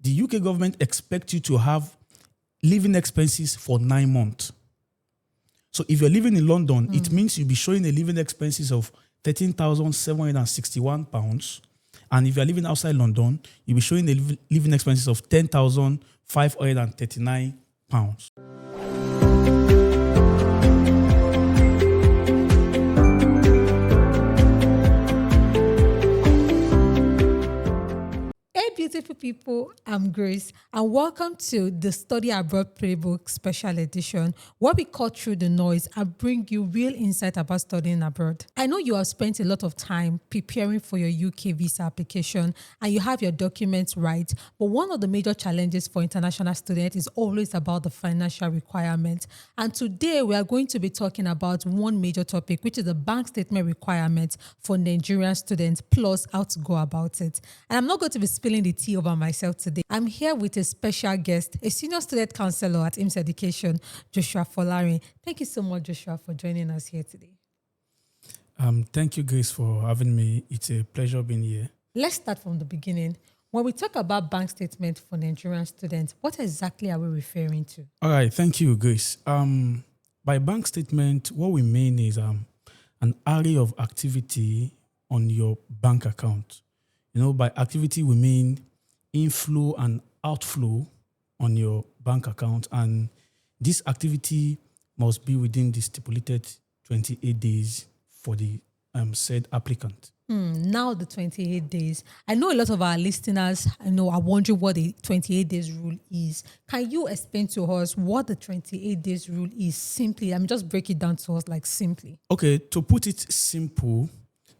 the UK government expects you to have living expenses for 9 months. So if you're living in London, it means you'll be showing a living expenses of £13,761. And if you're living outside London, you'll be showing the living expenses of £10,539. Hey beautiful people, I'm Grace and welcome to the Study Abroad Playbook Special Edition, where we cut through the noise and bring you real insight about studying abroad. I know you have spent a lot of time preparing for your UK visa application and you have your documents right, but one of the major challenges for international students is always about the financial requirement. And today we are going to be talking about one major topic, which is the bank statement requirement for Nigerian students, plus how to go about it. And I'm not going to be spilling the tea over myself today. I'm here with a special guest, a senior student counselor at IMS Education, Joshua Folari. Thank you so much, Joshua, for joining us here today. Thank you, Grace, for having me. It's a pleasure being here. Let's start from the beginning. When we talk about bank statement for Nigerian students, what exactly are we referring to? All right, thank you, Grace. By bank statement, what we mean is an array of activity on your bank account. You know, by activity, we mean inflow and outflow on your bank account. And this activity must be within the stipulated 28 days for the said applicant. Now the 28 days. I know a lot of our listeners are wondering what the 28 days rule is. Can you explain to us what the 28 days rule is simply? Just break it down to us like simply. Okay, to put it simple,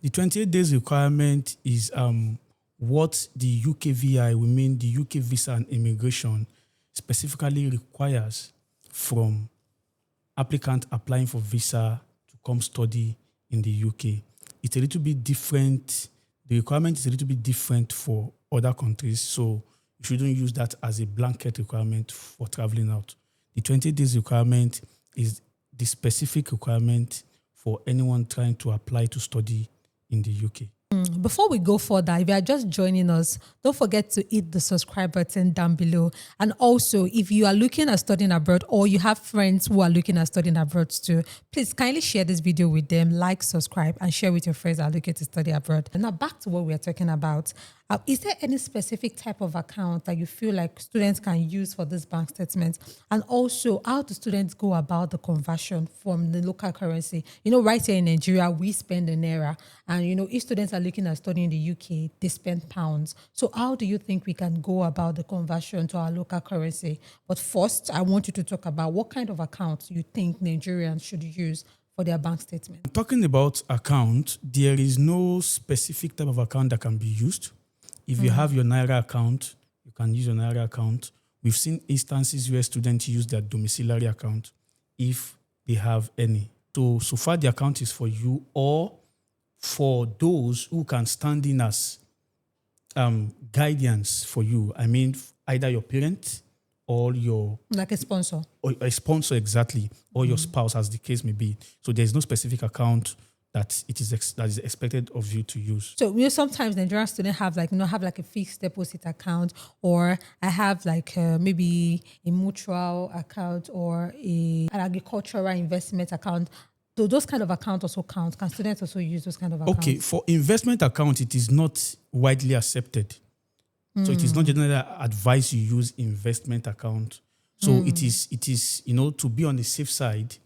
the 28 days requirement is what the UKVI, we mean the UK Visa and Immigration, specifically requires from applicant applying for visa to come study in the UK. It's a little bit different. The requirement is a little bit different for other countries, so you shouldn't use that as a blanket requirement for traveling out. The 20 days requirement is the specific requirement for anyone trying to apply to study in the UK. Before we go further, if you are just joining us, don't forget to hit the subscribe button down below. And also, if you are looking at studying abroad or you have friends who are looking at studying abroad too, please kindly share this video with them, like, subscribe, and share with your friends that are looking to study abroad. And now back to what we are talking about. Is there any specific type of account that you feel like students can use for this bank statement? And also, how do students go about the conversion from the local currency? Right here in Nigeria, we spend in naira. And, if students are looking at studying in the UK, they spend pounds. So how do you think we can go about the conversion to our local currency? But first, I want you to talk about what kind of account you think Nigerians should use for their bank statement. Talking about account, there is no specific type of account that can be used. If you have your Naira account, you can use your Naira account. We've seen instances where students use their domiciliary account if they have any. So far the account is for you or for those who can stand in as guidance for you. I mean, either your parent or your... Like a sponsor. Or a sponsor, exactly. Or your spouse, as the case may be. So there's no specific account that is expected of you to use. So sometimes Nigerian students have a fixed deposit account, or I have maybe a mutual account or an agricultural investment account. Do those kind of accounts also count? Can students also use those kind of accounts? Okay, for investment account, it is not widely accepted. So it is not generally advised you use investment account. So it is to be on the safe side.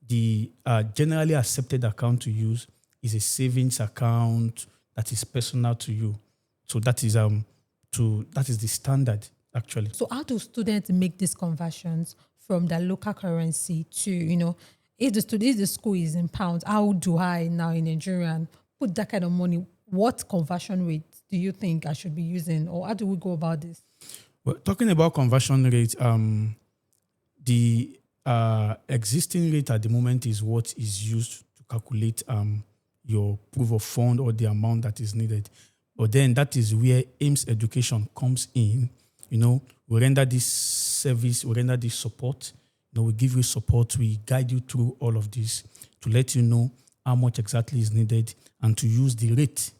The generally accepted account to use is a savings account that is personal to you. So that is the standard actually. So how do students make these conversions from their local currency to if the school is in pounds? How do I now in Nigeria put that kind of money? What conversion rate do you think I should be using, or how do we go about this? Well, talking about conversion rate, the existing rate at the moment is what is used to calculate your proof of fund or the amount that is needed. But then that is where IMS Education comes in. We render this service, we render this support. We give you support, we guide you through all of this to let you know how much exactly is needed and to use the rate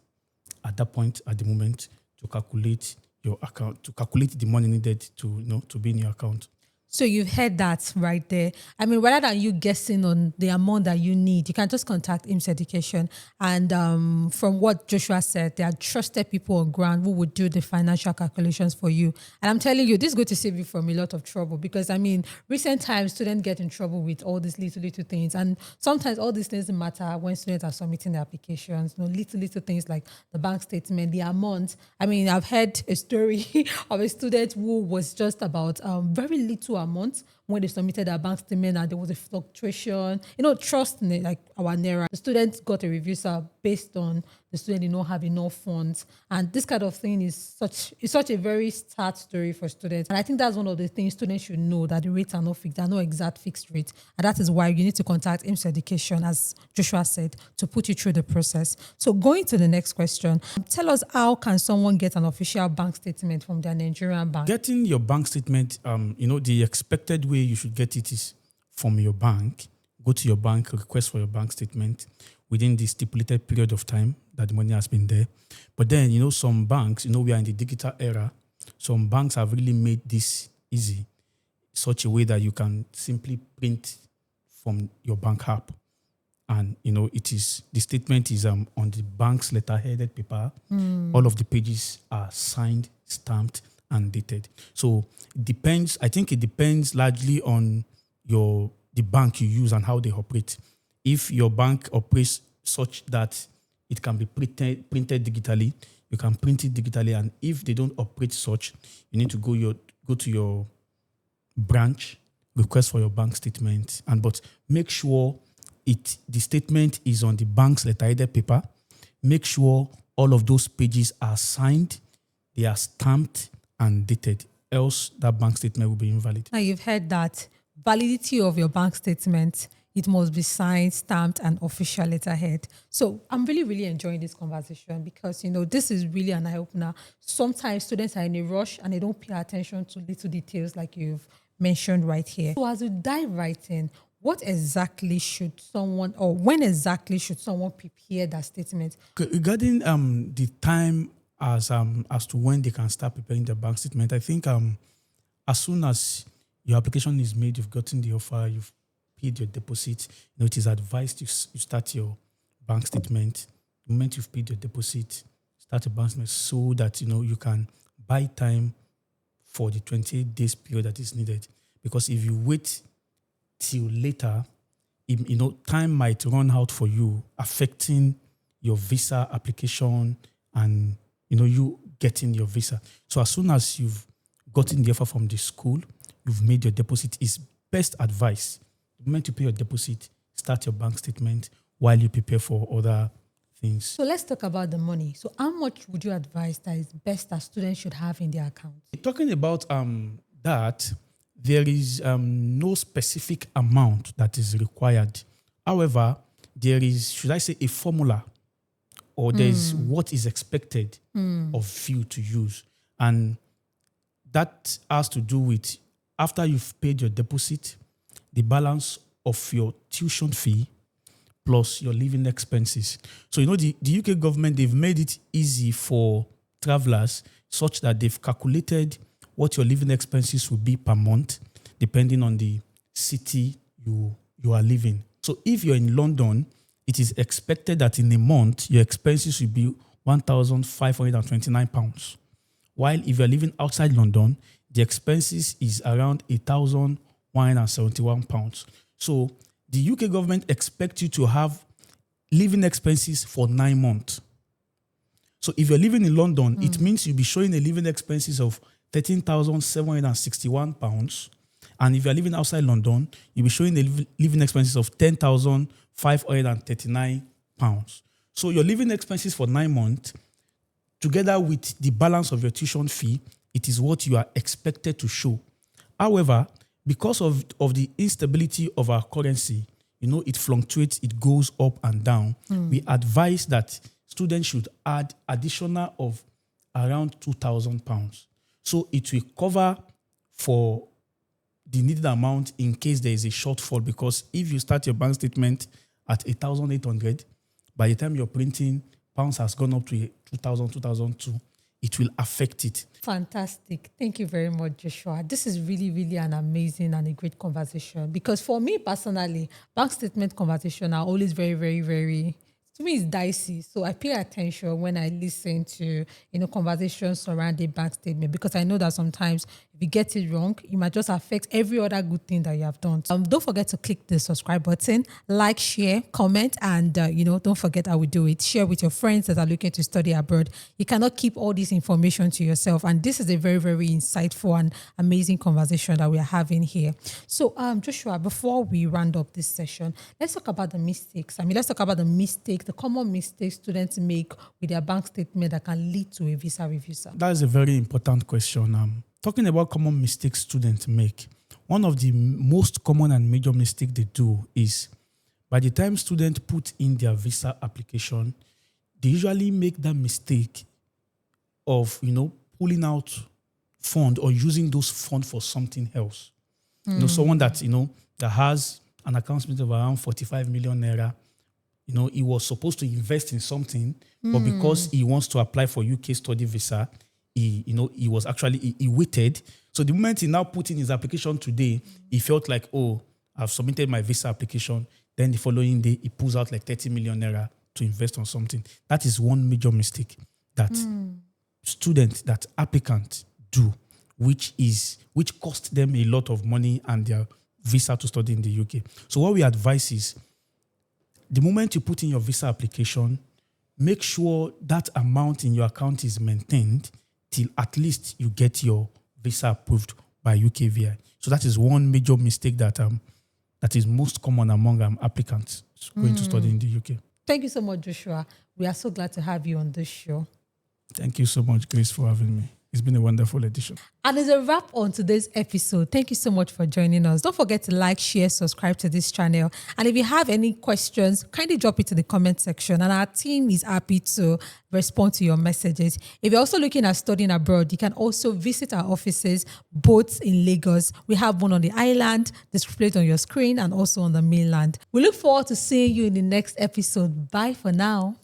at that point, at the moment, to calculate your account, to calculate the money needed to be in your account. So you've heard that right there. I mean, rather than you guessing on the amount that you need, you can just contact IMS Education. And from what Joshua said, there are trusted people on ground who would do the financial calculations for you. And I'm telling you, this is going to save you from a lot of trouble because, I mean, recent times, students get in trouble with all these little things. And sometimes all these things matter when students are submitting their applications. Little things like the bank statement, the amount. I mean, I've heard a story of a student who was just about very little amount when they submitted their bank statement and there was a fluctuation. Trust in it, like our Naira. The students got a refusal based on the student did not have enough funds. And this kind of thing is such a very sad story for students. And I think that's one of the things students should know, that the rates are not fixed. There are no exact fixed rates. And that is why you need to contact IMS Education, as Joshua said, to put you through the process. So going to the next question, tell us, how can someone get an official bank statement from their Nigerian bank? Getting your bank statement, the expected way you should get it is from your bank. Go to your bank, request for your bank statement within the stipulated period of time that the money has been there. But then, some banks, we are in the digital era. Some banks have really made this easy, such a way that you can simply print from your bank app. And, the statement is on the bank's letterheaded paper. All of the pages are signed, stamped, and dated. So it depends. I think it depends largely on the bank you use and how they operate. If your bank operates such that it can be printed digitally, you can print it digitally. And if they don't operate such, you need to go to your branch, request for your bank statement, but make sure the statement is on the bank's letterheaded paper. Make sure all of those pages are signed, they are stamped and dated. Else, that bank statement will be invalid. Now, you've heard that validity of your bank statement, it must be signed, stamped, and official letterhead. So I'm really, really enjoying this conversation because, this is really an eye-opener. Sometimes students are in a rush and they don't pay attention to little details like you've mentioned right here. So as we dive right in, when exactly should someone prepare that statement? Regarding the time as to when they can start preparing their bank statement, I think as soon as your application is made, you've gotten the offer, you've paid your deposit, it is advised you start your bank statement. The moment you've paid your deposit, start a bank statement so that you can buy time for the 28 days period that is needed. Because if you wait till later, time might run out for you, affecting your visa application and you getting your visa. So as soon as you've gotten the offer from the school, you've made your deposit, is best advice. The moment you pay your deposit, start your bank statement while you prepare for other things. So let's talk about the money. So how much would you advise that is best that students should have in their account? Talking about that, there is no specific amount that is required. However, there is, should I say, a formula, or there is what is expected of you to use. And that has to do with, after you've paid your deposit, the balance of your tuition fee plus your living expenses. So, the UK government, they've made it easy for travelers such that they've calculated what your living expenses will be per month, depending on the city you are living. So if you're in London, it is expected that in a month, your expenses will be £1,529. While if you're living outside London, the expenses is around £1,171. So the UK government expects you to have living expenses for 9 months. So if you're living in London, it means you'll be showing a living expenses of £13,761. And if you're living outside London, you'll be showing the living expenses of £10,539. So your living expenses for 9 months, together with the balance of your tuition fee, it is what you are expected to show. However, because of the instability of our currency, it fluctuates, it goes up and down. We advise that students should add additional of around £2,000. So it will cover for the needed amount in case there is a shortfall, because if you start your bank statement at 1,800, by the time you're printing, pounds has gone up to 2,000, 2,002. it will affect it. Fantastic. Thank you very much, Joshua. This is really, really an amazing and a great conversation, because for me personally, bank statement conversation are always very, very, very, to me, it's dicey. So I pay attention when I listen to, conversations surrounding bank statement, because I know that sometimes if you get it wrong, it might just affect every other good thing that you have done. Don't forget to click the subscribe button, like, share, comment, and don't forget how we do it. Share with your friends that are looking to study abroad. You cannot keep all this information to yourself, and this is a very, very insightful and amazing conversation that we are having here. So, Joshua, before we round up this session, let's talk about the mistakes. Let's talk about the common mistakes students make with their bank statement that can lead to a visa refusal. That is a very important question. Talking about common mistakes students make, one of the most common and major mistakes they do is by the time students put in their visa application, they usually make that mistake of, pulling out fund or using those funds for something else. Someone that, that has an account split of around 45 million naira, he was supposed to invest in something, but because he wants to apply for UK study visa, he waited. So the moment he now put in his application today, he felt like, oh, I've submitted my visa application. Then the following day, he pulls out like 30 million naira to invest on something. That is one major mistake that students, that applicants do, which cost them a lot of money and their visa to study in the UK. So what we advise is, the moment you put in your visa application, make sure that amount in your account is maintained till at least you get your visa approved by UKVI. So that is one major mistake that is most common among applicants going to study in the UK. Thank you so much, Joshua. We are so glad to have you on this show. Thank you so much, Grace, for having me. It's been a wonderful edition. And as a wrap on today's episode, thank you so much for joining us. Don't forget to like, share, subscribe to this channel. And if you have any questions, kindly drop it in the comment section. And our team is happy to respond to your messages. If you're also looking at studying abroad, you can also visit our offices, both in Lagos. We have one on the island, displayed on your screen, and also on the mainland. We look forward to seeing you in the next episode. Bye for now.